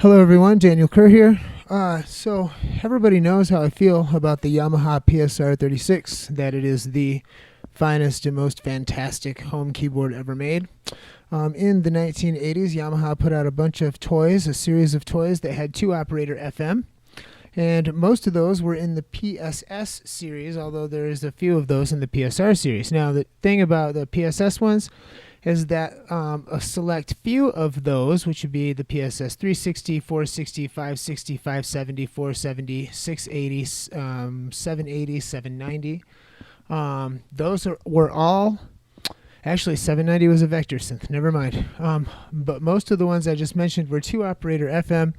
Hello everyone, Daniel Kerr here. So everybody knows how I feel about the Yamaha PSR36, that it is the finest and most fantastic home keyboard ever made. In the 1980s, Yamaha put out a bunch of toys, a series of toys that had 2-operator FM, and most of those were in the PSS series, although there is a few of those in the PSR series. Now the thing about the PSS ones is that a select few of those, which would be the PSS 360, 460, 560, 570, 470, 680, 780, 790, those were all, actually 790 was a vector synth, never mind. But most of the ones I just mentioned were 2-operator FM,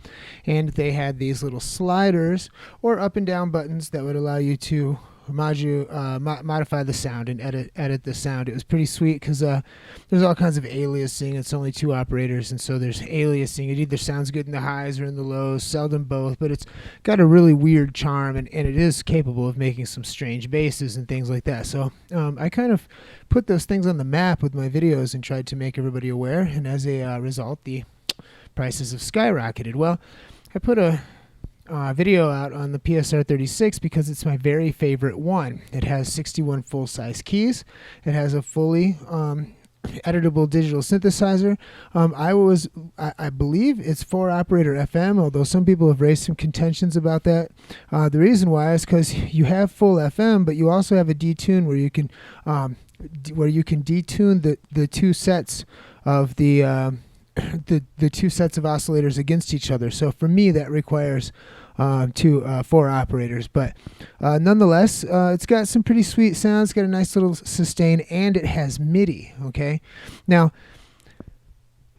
and they had these little sliders or up and down buttons that would allow you to modify the sound and edit the sound. It was pretty sweet because there's all kinds of aliasing. It's only 2 operators, and so there's aliasing. It either sounds good in the highs or in the lows, seldom both, but it's got a really weird charm, and it is capable of making some strange basses and things like that. So I kind of put those things on the map with my videos and tried to make everybody aware, and as a result, the prices have skyrocketed. Well, I put a video out on the PSR36 because it's my very favorite one. It has 61 full-size keys. It has a fully editable digital synthesizer. I believe it's 4-operator FM, although some people have raised some contentions about that. The reason why is because you have full FM, but you also have a detune where you can detune the two sets of the 2 sets of oscillators against each other. So for me, that requires 4 operators, but nonetheless, it's got some pretty sweet sounds. It's got a nice little sustain, and it has MIDI. Okay, now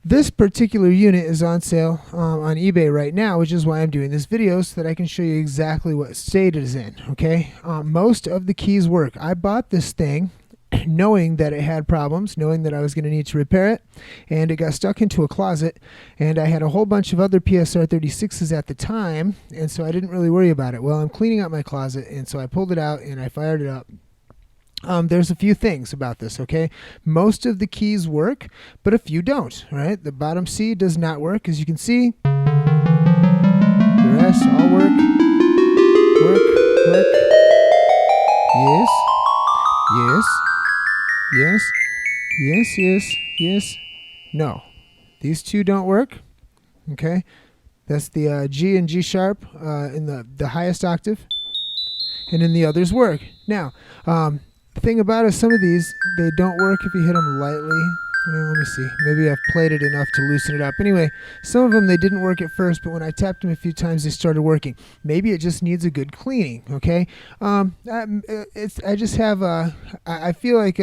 this particular unit is on sale on eBay right now, which is why I'm doing this video, so that I can show you exactly what state it is in. Okay, most of the keys work. I bought this thing knowing that it had problems, knowing that I was going to need to repair it, and it got stuck into a closet, and I had a whole bunch of other PSR36s at the time, and so I didn't really worry about it. Well, I'm cleaning out my closet, and so I pulled it out and I fired it up. There's a few things about this, okay? Most of the keys work, but a few don't, right? The bottom C does not work, as you can see. The rest all work. Yes. Yes. Yes, yes, yes, yes, no. These 2 don't work, okay? That's the G and G sharp in the highest octave, and then the others work. Now, the thing about it is some of these, they don't work if you hit them lightly. Well, let me see. Maybe I've played it enough to loosen it up. Anyway, some of them, they didn't work at first, but when I tapped them a few times, they started working. Maybe it just needs a good cleaning, okay? I just have I feel like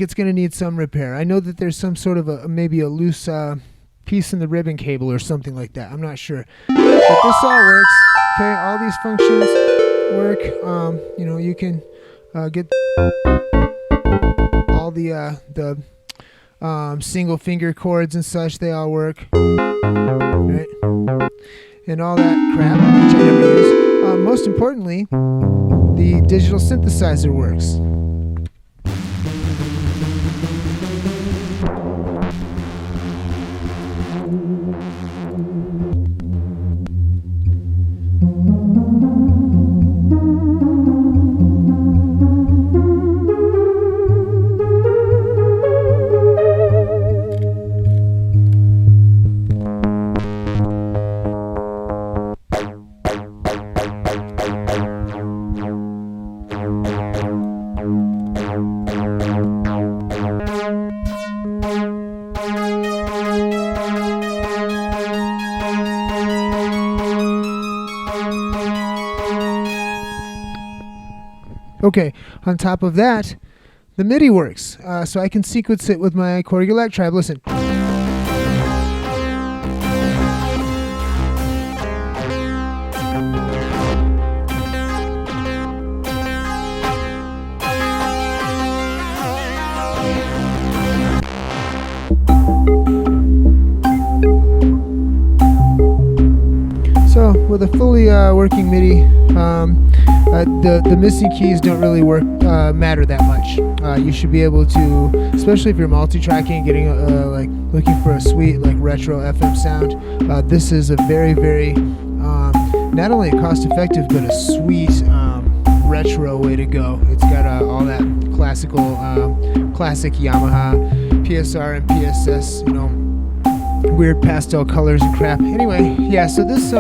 it's going to need some repair. I know that there's some sort of maybe a loose piece in the ribbon cable or something like that. I'm not sure. But this all works. Okay, all these functions work. You know, you can get all the single finger chords and such. They all work. Right? And all that crap, which I never use. Most importantly, the digital synthesizer works. Okay, on top of that, the MIDI works, so I can sequence it with my Korg Electribe. Listen. So, with a fully working MIDI, the missing keys don't really matter that much. You should be able to, especially if you're multi-tracking, getting like looking for a sweet like retro FM sound, this is a very, very not only a cost-effective but a sweet retro way to go. It's got all that classic Yamaha PSR and PSS, weird pastel colors and crap. Anyway, yeah. So this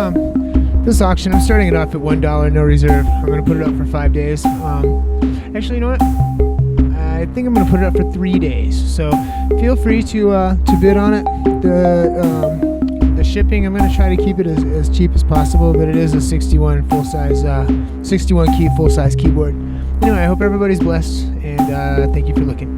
auction, I'm starting it off at $1, no reserve. I'm gonna put it up for 5 days. Actually, you know what? I think I'm gonna put it up for 3 days. So feel free to bid on it. The shipping, I'm gonna try to keep it as cheap as possible, but it is a 61 key full size keyboard. Anyway, I hope everybody's blessed, and thank you for looking.